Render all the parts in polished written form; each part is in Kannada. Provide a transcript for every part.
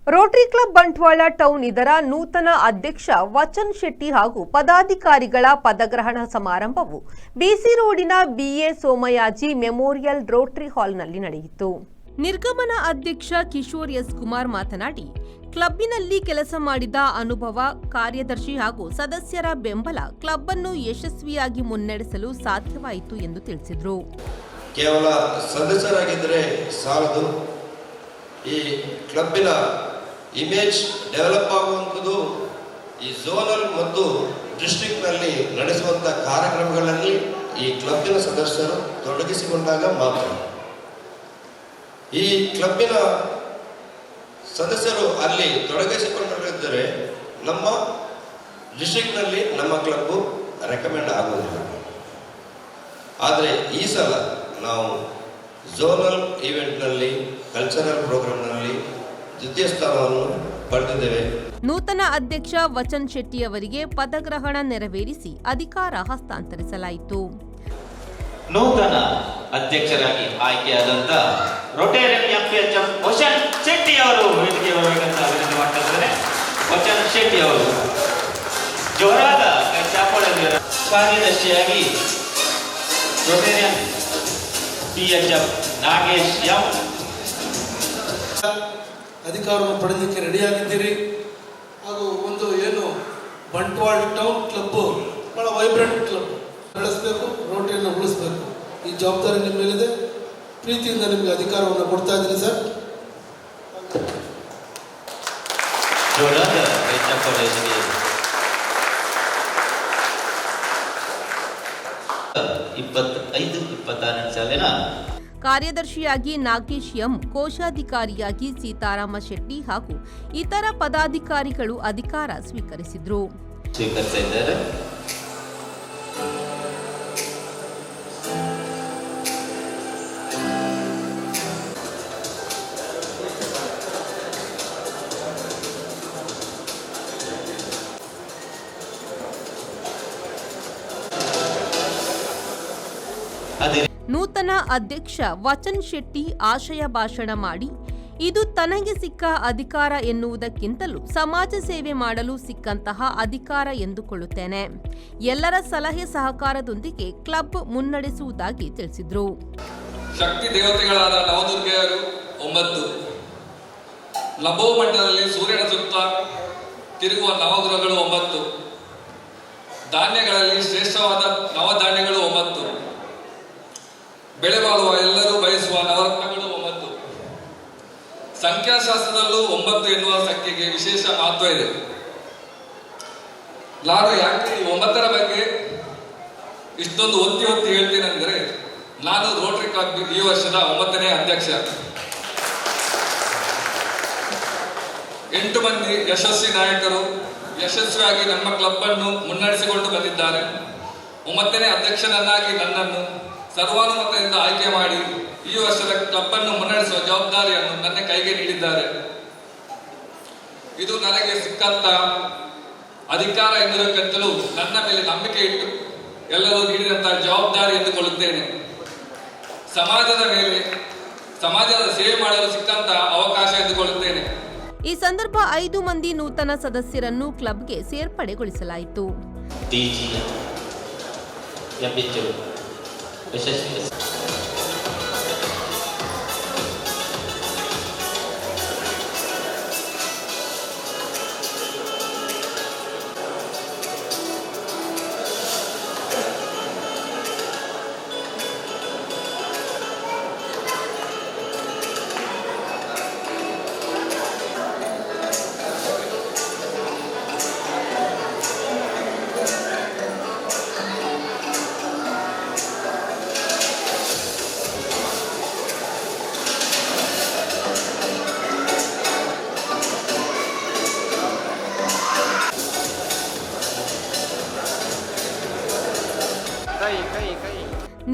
ರೋಟರಿ ಕ್ಲಬ್ ಬಂಟ್ವಾಳ ಟೌನ್ ಇದರ ನೂತನ ಅಧ್ಯಕ್ಷ ವಚನ್ ಶೆಟ್ಟಿ ಹಾಗೂ ಪದಾಧಿಕಾರಿಗಳ ಪದಗ್ರಹಣ ಸಮಾರಂಭವು ಬಿಸಿ ರೋಡಿನ ಬಿಎ ಸೋಮಯಾಜಿ ಮೆಮೋರಿಯಲ್ ರೋಟರಿ ಹಾಲ್ನಲ್ಲಿ ನಡೆಯಿತು. ನಿರ್ಗಮನ ಅಧ್ಯಕ್ಷ ಕಿಶೋರ್ ಎಸ್ ಕುಮಾರ್ ಮಾತನಾಡಿ, ಕ್ಲಬ್ಬಿನಲ್ಲಿ ಕೆಲಸ ಮಾಡಿದ ಅನುಭವ, ಕಾರ್ಯದರ್ಶಿ ಹಾಗೂ ಸದಸ್ಯರ ಬೆಂಬಲ ಕ್ಲಬ್ ಅನ್ನು ಯಶಸ್ವಿಯಾಗಿ ಮುನ್ನಡೆಸಲು ಸಾಧ್ಯವಾಯಿತು ಎಂದು ತಿಳಿಸಿದರು. ಕೇವಲ ಸದಸ್ಯರಾಗಿದ್ದರೆ ಸಾಲದು, ಈ ಕ್ಲಬ್ಬಿನ ಇಮೇಜ್ ಡೆವಲಪ್ ಆಗುವಂಥದ್ದು ಈ ಝೋನಲ್ ಮತ್ತು ಡಿಸ್ಟ್ರಿಕ್ಟ್ನಲ್ಲಿ ನಡೆಸುವಂಥ ಕಾರ್ಯಕ್ರಮಗಳಲ್ಲಿ ಈ ಕ್ಲಬ್ಬಿನ ಸದಸ್ಯರು ತೊಡಗಿಸಿಕೊಂಡಾಗ ಮಾತ್ರ. ಈ ಕ್ಲಬ್ಬಿನ ಸದಸ್ಯರು ಅಲ್ಲಿ ತೊಡಗಿಸಿಕೊಂಡಿದ್ದರೆ ನಮ್ಮ ಡಿಸ್ಟ್ರಿಕ್ಟ್ನಲ್ಲಿ ನಮ್ಮ ಕ್ಲಬ್ಬು ರೆಕಮೆಂಡ್ ಆಗುವುದಿಲ್ಲ. ಆದರೆ ಈ ಸಲ ನಾವು ಝೋನಲ್ ಈವೆಂಟ್ನಲ್ಲಿ, ಕಲ್ಚರಲ್ ಪ್ರೋಗ್ರಾಂನಲ್ಲಿ ದ್ವಿತೀಯ ಸ್ಥಾನವನ್ನು ಪಡೆದಿದ್ದೇವೆ. ನೂತನ ಅಧ್ಯಕ್ಷ ವಚನ್ ಶೆಟ್ಟಿ ಅವರಿಗೆ ಪದಗ್ರಹಣ ನೆರವೇರಿಸಿ ಅಧಿಕಾರ ಹಸ್ತಾಂತರಿಸಲಾಯಿತು. ನೂತನ ಅಧ್ಯಕ್ಷರಾಗಿ ಆಯ್ಕೆಯಾದಂತ ರೋಟೇರಿಯನ್ ಎಂಪಿಎಚ್ಎಂ ವಚನ್ ಶೆಟ್ಟಿ ಅವರು ವೇದಿಕೆಗೆ ಬರಬೇಕಂತ ವಿನಂತಿ ಮಾಡ್ತಾ ಇದ್ದಾರೆ. ವಚನ್ ಶೆಟ್ಟಿ ಅವರು ಜೋರಾದ ಚಾಪೋಳಲ್ಲಿ ಕಾರ್ಯದರ್ಶಿಯಾಗಿ ರೋಟೇರಿಯನ್ ಪಿಎಚ್ಎಂ ನಾಗೇಶ್ ಎಂ ಅಧಿಕಾರವನ್ನು ಪಡೆಯಲಿಕ್ಕೆ ರೆಡಿಯಾಗಿದ್ದೀರಿ. ಹಾಗೂ ಒಂದು ಏನು ಬಂಟ್ವಾಳ ಟೌನ್ ಕ್ಲಬ್ಬು ಭಾಳ ವೈಬ್ರೆಂಟ್ ಕ್ಲಬ್, ಬೆಳೆಸಬೇಕು, ರೋಟರಿಯನ್ನು ಉಳಿಸಬೇಕು. ಈ ಜವಾಬ್ದಾರಿ ನಿಮ್ಮ ಮೇಲಿದೆ. ಪ್ರೀತಿಯಿಂದ ನಿಮಗೆ ಅಧಿಕಾರವನ್ನು ಕೊಡ್ತಾ ಇದ್ದೀನಿ ಸರ್. ಜೋರಾದ 25-26 ಸಾಲಿನ ಕಾರ್ಯದರ್ಶಿಯಾಗಿ ನಾಗೇಶ್ ಎಂ, ಕೋಶಾಧಿಕಾರಿಯಾಗಿ ಸೀತಾರಾಮ ಶೆಟ್ಟಿ ಹಾಗೂ ಇತರ ಪದಾಧಿಕಾರಿಗಳು ಅಧಿಕಾರ ಸ್ವೀಕರಿಸಿದರು. ನೂತನ ಅಧ್ಯಕ್ಷ ವಚನ್ ಶೆಟ್ಟಿ ಆಶಯ ಭಾಷಣ ಮಾಡಿ, ಇದು ತನಗೆ ಸಿಕ್ಕ ಅಧಿಕಾರ ಎನ್ನುವುದಕ್ಕಿಂತಲೂ ಸಮಾಜ ಸೇವೆ ಮಾಡಲು ಸಿಕ್ಕಂತಹ ಅಧಿಕಾರ ಎಂದುಕೊಳ್ಳುತ್ತೇನೆ. ಎಲ್ಲರ ಸಲಹೆ ಸಹಕಾರದೊಂದಿಗೆ ಕ್ಲಬ್ ಮುನ್ನಡೆಸುವುದಾಗಿ ತಿಳಿಸಿದರು. ಶಕ್ತಿ ದೇವತೆಗಳಾದ ನವದುರ್ಗೆಯರು 9, ನಭೋ ಮಂಡಲದಲ್ಲಿ ಸೂರ್ಯನ ಸುತ್ತ ತಿರುಗುವ ನವಗ್ರಹಗಳು 9, ಧಾನ್ಯಗಳಲ್ಲಿ ಶ್ರೇಷ್ಠವಾದ ನವಧಾನ್ಯಗಳು 9, ಬೆಳೆ ಬಾಳುವ ಎಲ್ಲರೂ ಬಯಸುವ ನವರತ್ನಗಳು 9. ಸಂಖ್ಯಾಶಾಸ್ತ್ರದಲ್ಲೂ 9 ಎನ್ನುವ ಸಂಖ್ಯೆಗೆ ವಿಶೇಷ ಮಹತ್ವ ಇದೆ. ನಾನು ಯಾಕೆ 9ರ ಬಗ್ಗೆ ಇಷ್ಟೊಂದು ಒತ್ತಿ ಹೇಳ್ತೇನೆಂದರೆ, ನಾನು ರೋಟರಿ ಕ್ಲಬ್ ಈ ವರ್ಷದ 9ನೇ ಅಧ್ಯಕ್ಷ. 8 ಮಂದಿ ಯಶಸ್ವಿ ನಾಯಕರು ಯಶಸ್ವಿಯಾಗಿ ನಮ್ಮ ಕ್ಲಬ್ ಅನ್ನು ಮುನ್ನಡೆಸಿಕೊಂಡು ಬಂದಿದ್ದಾರೆ. 9ನೇ ಅಧ್ಯಕ್ಷನನ್ನಾಗಿ ನನ್ನನ್ನು ಸರ್ವಾನುಮತದಿಂದ ಆಯ್ಕೆ ಮಾಡಿ ಈ ವರ್ಷದ ಕ್ಲಬ್ ಅನ್ನು ಮುನ್ನಡೆಸುವ ಜವಾಬ್ದಾರಿಯನ್ನು ನನ್ನ ಕೈಗೆ ನೀಡಿದ್ದಾರೆ. ಇದು ನನಗೆ ಸಿಕ್ಕಂತ ಅಧಿಕಾರ ಎನ್ನುವುದಕ್ಕಿಂತಲೂ ನನ್ನ ಮೇಲೆ ನಂಬಿಕೆ ಇಟ್ಟು ಎಲ್ಲರೂ ನೀಡಿದಂತಹ ಜವಾಬ್ದಾರಿ ಎಂದುಕೊಳ್ಳುತ್ತೇನೆ. ಸಮಾಜದ ಸೇವೆ ಮಾಡಲು ಸಿಕ್ಕಂತ ಅವಕಾಶ ಎಂದುಕೊಳ್ಳುತ್ತೇನೆ. ಈ ಸಂದರ್ಭ 5 ಮಂದಿ ನೂತನ ಸದಸ್ಯರನ್ನು ಕ್ಲಬ್ಗೆ ಸೇರ್ಪಡೆಗೊಳಿಸಲಾಯಿತು.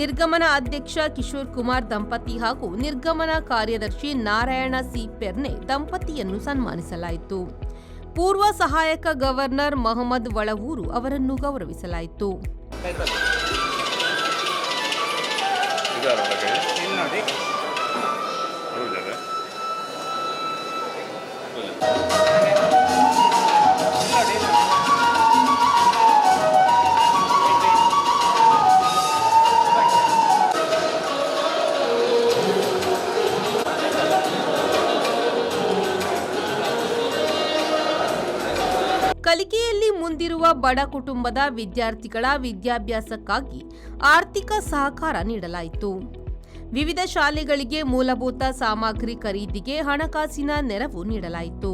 ನಿರ್ಗಮನ ಅಧ್ಯಕ್ಷ ಕಿಶೋರ್ ಕುಮಾರ್ ದಂಪತಿ ಹಾಗೂ ನಿರ್ಗಮನ ಕಾರ್ಯದರ್ಶಿ ನಾರಾಯಣ ಸಿ ಪೆರ್ನೆ ದಂಪತಿಯನ್ನು ಸನ್ಮಾನಿಸಲಾಯಿತು. ಪೂರ್ವ ಸಹಾಯಕ ಗವರ್ನರ್ ಮೊಹಮ್ಮದ್ ವಳವೂರು ಅವರನ್ನು ಗೌರವಿಸಲಾಯಿತು. ಕಲಿಕೆಯಲ್ಲಿ ಮುಂದಿರುವ ಬಡ ಕುಟುಂಬದ ವಿದ್ಯಾರ್ಥಿಗಳ ವಿದ್ಯಾಭ್ಯಾಸಕ್ಕಾಗಿ ಆರ್ಥಿಕ ಸಹಕಾರ ನೀಡಲಾಯಿತು. ವಿವಿಧ ಶಾಲೆಗಳಿಗೆ ಮೂಲಭೂತ ಸಾಮಗ್ರಿ ಖರೀದಿಗೆ ಹಣಕಾಸಿನ ನೆರವು ನೀಡಲಾಯಿತು.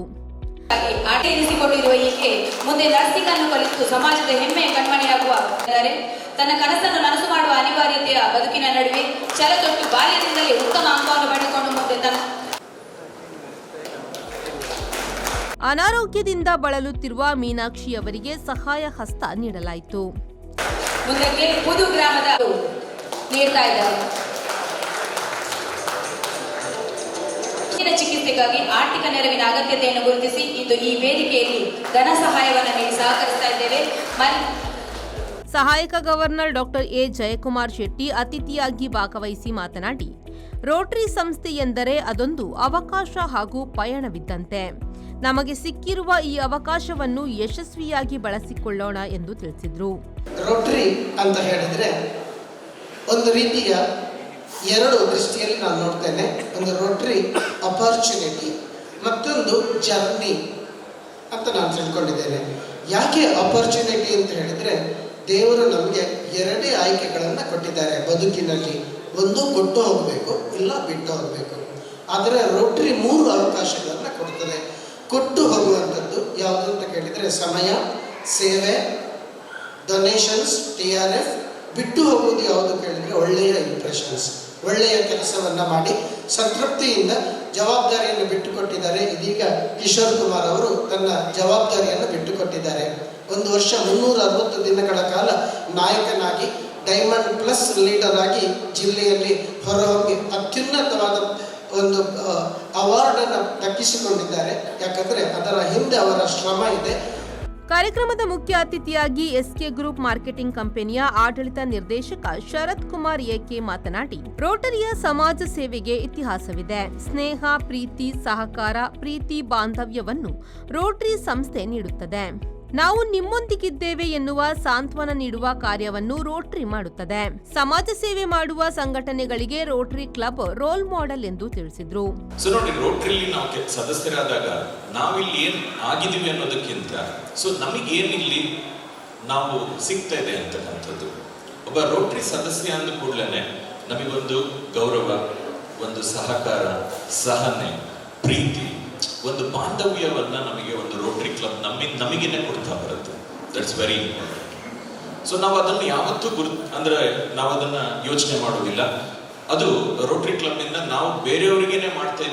ಆಟ ಎನಿಸಿಕೊಂಡಿರುವ ಈಕೆ ಮುಂದೆ ನರ್ಸಿಂಗ್ ಅನ್ನು ಕಲಿತು ಸಮಾಜದ ಹೆಮ್ಮೆಯ ಕಣ್ಮಣಿಯಾಗುವ ತನ್ನ ಕನಸನ್ನು ನನಸು ಮಾಡುವ ಅನಿವಾರ್ಯತೆಯ ಬದುಕಿನ ನಡುವೆ ಛಲತೊಟ್ಟು ಬಾಲ್ಯದಿಂದಲೇ ಉತ್ತಮ ಅಂಕವನ್ನು ಪಡೆದುಕೊಂಡು ಮುಂದೆ ತನ್ನ ಅನಾರೋಗ್ಯದಿಂದ ಬಳಲುತ್ತಿರುವ ಮೀನಾಕ್ಷಿ ಅವರಿಗೆ ಸಹಾಯ ಹಸ್ತ ನೀಡಲಾಯಿತು. ಮುಂದಕ್ಕೆ ಪುದು ಗ್ರಾಮದ ನೀಡ್ತಾ ಇದ್ದಾರೆ. ಚಿಕಿತ್ಸೆಗಾಗಿ ಆರ್ಥಿಕ ನೆರವಿನ ಅಗತ್ಯತೆಯನ್ನು ಗುರುತಿಸಿ ಇಂದು ಈ ವೇದಿಕೆಯಲ್ಲಿ ಧನ ಸಹಾಯವನ್ನು ನೀಡಿ ಸಹಕರಿಸ್ತಾ ಇದ್ದೇವೆ. ಸಹಾಯಕ governor doctor A Jayakumar Shetty ಅತಿಥಿಯಾಗಿ ಭಾಗವಹಿಸಿ ಮಾತನಾಡಿ, ರೋಟರಿ ಸಂಸ್ಥೆ ಎಂದರೆ ಅದೊಂದು ಅವಕಾಶ ಹಾಗೂ ಪಯಣವಿದ್ದಂತೆ. ನಮಗೆ ಸಿಕ್ಕಿರುವ ಈ ಅವಕಾಶವನ್ನು ಯಶಸ್ವಿಯಾಗಿ ಬಳಸಿಕೊಳ್ಳೋಣ ಎಂದು ತಿಳಿಸಿದರು. ರೋಟರಿ ಅಂತ ಹೇಳಿದ್ರೆ ಒಂದು ರೀತಿಯ ಎರಡು ದೃಷ್ಟಿಯಲ್ಲಿ ನಾನು ನೋಡ್ತೇನೆ. ಒಂದು ರೋಟರಿ ಅಪಾರ್ಚುನಿಟಿ, ಮತ್ತೊಂದು ಜರ್ನಿ ಅಂತ ನಾನು ತಿಳ್ಕೊಂಡಿದ್ದೇನೆ. ಯಾಕೆ ಅಪಾರ್ಚುನಿಟಿ ಅಂತ ಹೇಳಿದ್ರೆ, ದೇವರು ನಮಗೆ ಎರಡೇ ಆಯ್ಕೆಗಳನ್ನು ಕೊಟ್ಟಿದ್ದಾರೆ ಬದುಕಿನಲ್ಲಿ. ಒಂದು ಕೊಟ್ಟು ಹೋಗಬೇಕು, ಇಲ್ಲ ಬಿಟ್ಟು ಹೋಗಬೇಕು. ಆದರೆ ರೋಟರಿ 3 ಅವಕಾಶಗಳನ್ನು ಕೊಡ್ತದೆ. ಕೊಟ್ಟು ಹೋಗುವಂಥದ್ದು ಯಾವುದು ಅಂತ ಕೇಳಿದರೆ ಸಮಯ, ಸೇವೆ, ಡೊನೇಷನ್ಸ್, TRF. ಬಿಟ್ಟು ಹೋಗುವುದು ಯಾವುದು ಕೇಳಿದರೆ ಒಳ್ಳೆಯ ಇಂಪ್ರೆಷನ್ಸ್, ಒಳ್ಳೆಯ ಕೆಲಸವನ್ನು ಮಾಡಿ ಸಂತೃಪ್ತಿಯಿಂದ ಜವಾಬ್ದಾರಿಯನ್ನು ಬಿಟ್ಟುಕೊಟ್ಟಿದ್ದಾರೆ. ಇದೀಗ ಕಿಶೋರ್ ಕುಮಾರ್ ಅವರು ತನ್ನ ಜವಾಬ್ದಾರಿಯನ್ನು ಬಿಟ್ಟುಕೊಟ್ಟಿದ್ದಾರೆ. 1 ವರ್ಷ 360 ದಿನಗಳ ಕಾಲ ನಾಯಕನಾಗಿ ಡೈಮಂಡ್ ಪ್ಲಸ್ ಲೀಡರ್ ಆಗಿ ಜಿಲ್ಲೆಯಲ್ಲಿ ಹೊರಹೊಮ್ಮಿ ಅತ್ಯುನ್ನತವಾದ ಒಂದು ಅವಾರ್ಡನ್ನು ದಕ್ಕಿಸಿಕೊಂಡಿದ್ದಾರೆ. ಯಾಕಂದರೆ ಅದರ ಹಿಂದೆ ಅವರ ಶ್ರಮ ಇದೆ. ಕಾರ್ಯಕ್ರಮದ ಮುಖ್ಯ ಅತಿಥಿಯಾಗಿ ಎಸ್ಕೆ ಗ್ರೂಪ್ ಮಾರ್ಕೆಟಿಂಗ್ ಕಂಪನಿಯ ಆಡಳಿತ ನಿರ್ದೇಶಕ ಶರತ್ ಕುಮಾರ್ ಎಕೆ ಮಾತನಾಡಿ, ರೋಟರಿಯ ಸಮಾಜ ಸೇವೆಗೆ ಇತಿಹಾಸವಿದೆ. ಸ್ನೇಹ, ಪ್ರೀತಿ, ಸಹಕಾರ, ಪ್ರೀತಿ ಬಾಂಧವ್ಯವನ್ನು ರೋಟರಿ ಸಂಸ್ಥೆ ನೀಡುತ್ತದೆ. ನಾವು ನಿಮ್ಮೊಂದಿಗಿದ್ದೇವೆ ಎನ್ನುವ ಸಾಂತ್ವನ ನೀಡುವ ಕಾರ್ಯವನ್ನು ರೋಟರಿ ಮಾಡುತ್ತದೆ. ಸಮಾಜ ಸೇವೆ ಮಾಡುವ ಸಂಘಟನೆಗಳಿಗೆ ರೋಟರಿ ಕ್ಲಬ್ ರೋಲ್ ಮಾಡೆಲ್ ಎಂದು ತಿಳಿಸಿದ್ರು. ಸೊ ನೋಡಿ, ರೋಟರಿಲಿ ನಾವು ಸದಸ್ಯರಾದಾಗ ನಾವಿಲ್ಲಿ ಏನ್ ಆಗಿದೀವಿ ಅನ್ನೋದಕ್ಕಿಂತ ನಮಗೇನಿಲ್ಲಿ ನಾವು ಸಿಗ್ತಾ ಇದೆ ಅಂತಕ್ಕಂಥದ್ದು. ಒಬ್ಬ ರೋಟರಿ ಸದಸ್ಯ ಅಂದ ಕೂಡಲೇ ನಮಗೊಂದು ಗೌರವ, ಒಂದು ಸಹಕಾರ, ಸಹನೆ, ಪ್ರೀತಿ, ಒಂದು ಬಾಂಧವ್ಯವನ್ನ ನಮಗೆ ಒಂದು ರೋಟರಿ ಕ್ಲಬ್ ನಮಗೇನೆ ಕೊಡ್ತಾ ಬರುತ್ತೆ. That's very important. ಸೊ ನಾವು ಅದನ್ನು ಯಾವತ್ತೂ ನಾವು ಅದನ್ನ ಯೋಚನೆ ಮಾಡೋದಿಲ್ಲ. ಅದು ರೋಟರಿ ಕ್ಲಬ್ ಇಂದ ನಾವು ಬೇರೆಯವರಿಗೇನೆ ಮಾಡ್ತಾ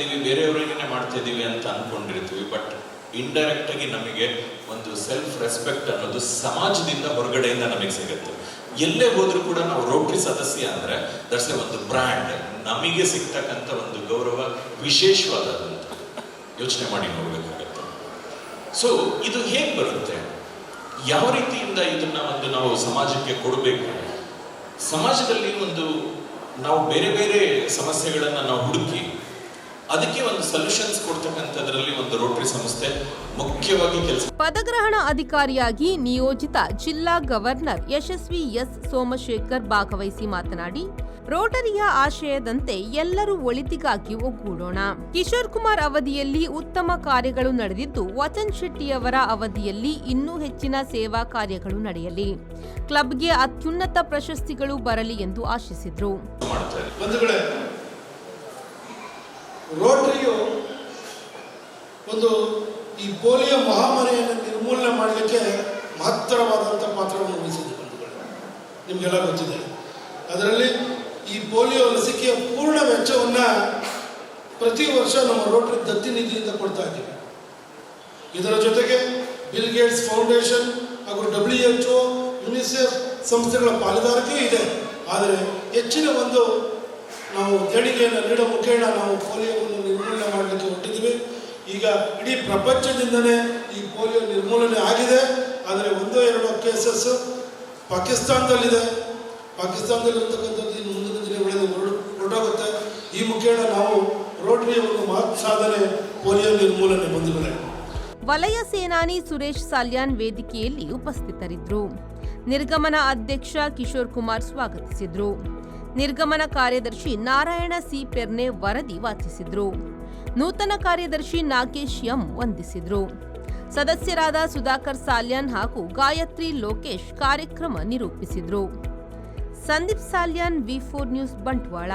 ಇದೀವಿ ಅಂತ ಅನ್ಕೊಂಡಿರ್ತೀವಿ. ಬಟ್ ಇಂಡೈರೆಕ್ಟ್ ಆಗಿ ನಮಗೆ ಒಂದು ಸೆಲ್ಫ್ ರೆಸ್ಪೆಕ್ಟ್ ಅನ್ನೋದು ಸಮಾಜದಿಂದ ಹೊರಗಡೆಯಿಂದ ನಮಗೆ ಸಿಗುತ್ತೆ. ಎಲ್ಲೇ ಹೋದ್ರೂ ಕೂಡ ನಾವು ರೋಟರಿ ಸದಸ್ಯ ಅಂದ್ರೆ ದಟ್ಸ್ ಒಂದು ಬ್ರ್ಯಾಂಡ್. ನಮಗೆ ಸಿಗ್ತಕ್ಕಂಥ ಒಂದು ಗೌರವ ವಿಶೇಷವಾದಂಥ. ಯೋಚನೆ ಮಾಡಿ ನೋಡ್ಬೇಕಾಗತ್ತೆ. ಸೊ ಇದು ಹೇಗೆ ಬರುತ್ತೆ, ಯಾವ ರೀತಿಯಿಂದ ಇದನ್ನ ನಾವು ಸಮಾಜಕ್ಕೆ ಕೊಡಬೇಕು. ಸಮಾಜದಲ್ಲಿ ನಾವು ಬೇರೆ ಬೇರೆ ಸಮಸ್ಯೆಗಳನ್ನ ನಾವು ಹುಡುಕಿ ಅದಕ್ಕೆ ಒಂದು ಸೊಲ್ಯೂಷನ್ಸ್ ಕೊಡ್ತಕ್ಕಂಥದ್ರಲ್ಲಿ ಒಂದು ರೋಟರಿ ಸಂಸ್ಥೆ ಮುಖ್ಯವಾಗಿ ಕೆಲಸ. ಪದಗ್ರಹಣ ಅಧಿಕಾರಿಯಾಗಿ ನಿಯೋಜಿತ ಜಿಲ್ಲಾ ಗವರ್ನರ್ ಯಶಸ್ವಿ ಎಸ್ ಸೋಮಶೇಖರ್ ಭಾಗವಹಿಸಿ ಮಾತನಾಡಿ, ರೋಟರಿಯ ಆಶಯದಂತೆ ಎಲ್ಲರೂ ಒಳಿತಿಗಾಗಿ ಒಗ್ಗೂಡೋಣ. ಕಿಶೋರ್ ಕುಮಾರ್ ಅವಧಿಯಲ್ಲಿ ಉತ್ತಮ ಕಾರ್ಯಗಳು ನಡೆದಿದ್ದು, ವಚನ್ ಶೆಟ್ಟಿಯವರ ಅವಧಿಯಲ್ಲಿ ಇನ್ನೂ ಹೆಚ್ಚಿನ ಸೇವಾ ಕಾರ್ಯಗಳು ನಡೆಯಲಿ, ಕ್ಲಬ್ಗೆ ಅತ್ಯುನ್ನತ ಪ್ರಶಸ್ತಿಗಳು ಬರಲಿ ಎಂದು ಆಶಿಸಿದರು. ರೋಟರಿಯು ಈ ಪೋಲಿಯೋ ಮಹಾಮಾರಿಯನ್ನು ನಿರ್ಮೂಲನೆ ಮಾಡಲಿಕ್ಕೆ ಮಹತ್ತರವಾದಂಥ ಪಾತ್ರವನ್ನು ವಹಿಸಿದೆ. ನಿಮಗೆಲ್ಲ ಗೊತ್ತಿದೆ. ಅದರಲ್ಲಿ ಈ ಪೋಲಿಯೋ ಲಸಿಕೆಯ ಪೂರ್ಣ ವೆಚ್ಚವನ್ನು ಪ್ರತಿ ವರ್ಷ ನಮ್ಮ ರೋಟರಿ ದತ್ತಿ ನಿಧಿಯಿಂದ ಕೊಡ್ತಾ ಇದ್ದೀವಿ. ಇದರ ಜೊತೆಗೆ ಬಿಲ್ ಗೇಟ್ಸ್ ಫೌಂಡೇಶನ್ ಹಾಗೂ WHO, ಯುನಿಸೆಫ್ ಸಂಸ್ಥೆಗಳ ಪಾಲುದಾರಿಕೆ ಇದೆ. ಆದರೆ ಹೆಚ್ಚಿನ ನಾವು ದೇಣಿಗೆಯನ್ನು ನೀಡೋ ಮುಖೇನ ನಾವು ಪೋಲಿಯೋವನ್ನು ನಿರ್ಮೂಲನೆ ಮಾಡಲಿಕ್ಕೆ ಹೊರಟಿದ್ದೀವಿ. ಈಗ ಇಡೀ ಪ್ರಪಂಚದಿಂದಲೇ ಈ ಪೋಲಿಯೋ ನಿರ್ಮೂಲನೆ ಆಗಿದೆ. ಆದರೆ 1-2 ಕೇಸಸ್ ಪಾಕಿಸ್ತಾನದಲ್ಲಿದೆ. ಪಾಕಿಸ್ತಾನದಲ್ಲಿರ್ತಕ್ಕಂಥದ್ದು ಇನ್ನು ಮುಂದಿನ ದಿನಗಳಲ್ಲಿ ಹೊರಟೋಗುತ್ತೆ. ಈ ಮುಖೇನ ನಾವು ರೋಟರಿಯ ಒಂದು ಮಹತ್ ಸಾಧನೆ ಪೋಲಿಯೋ ನಿರ್ಮೂಲನೆ ಬಂಧುಗಳೇ. ವಲಯ ಸೇನಾನಿ ಸುರೇಶ್ ಸಾಲ್ಯಾನ್ ವೇದಿಕೆಯಲ್ಲಿ ಉಪಸ್ಥಿತರಿದ್ದರು. ನಿರ್ಗಮನ ಅಧ್ಯಕ್ಷ ಕಿಶೋರ್ ಕುಮಾರ್ ಸ್ವಾಗತಿಸಿದ್ರು. ನಿರ್ಗಮನ ಕಾರ್ಯದರ್ಶಿ ನಾರಾಯಣ ಸಿ ಪೆರ್ನೆ ವರದಿ ವಾಚಿಸಿದ್ರು. ನೂತನ ಕಾರ್ಯದರ್ಶಿ ನಾಗೇಶ್ ಎಂ ವಂದಿಸಿದ್ರು. ಸದಸ್ಯರಾದ ಸುಧಾಕರ್ ಸಾಲ್ಯಾನ್ ಹಾಗೂ ಗಾಯತ್ರಿ ಲೋಕೇಶ್ ಕಾರ್ಯಕ್ರಮ ನಿರೂಪಿಸಿದ್ರು. ಸಂದೀಪ್ ಸಾಲ್ಯಾನ್, ವಿ4 ನ್ಯೂಸ್, ಬಂಟ್ವಾಳ.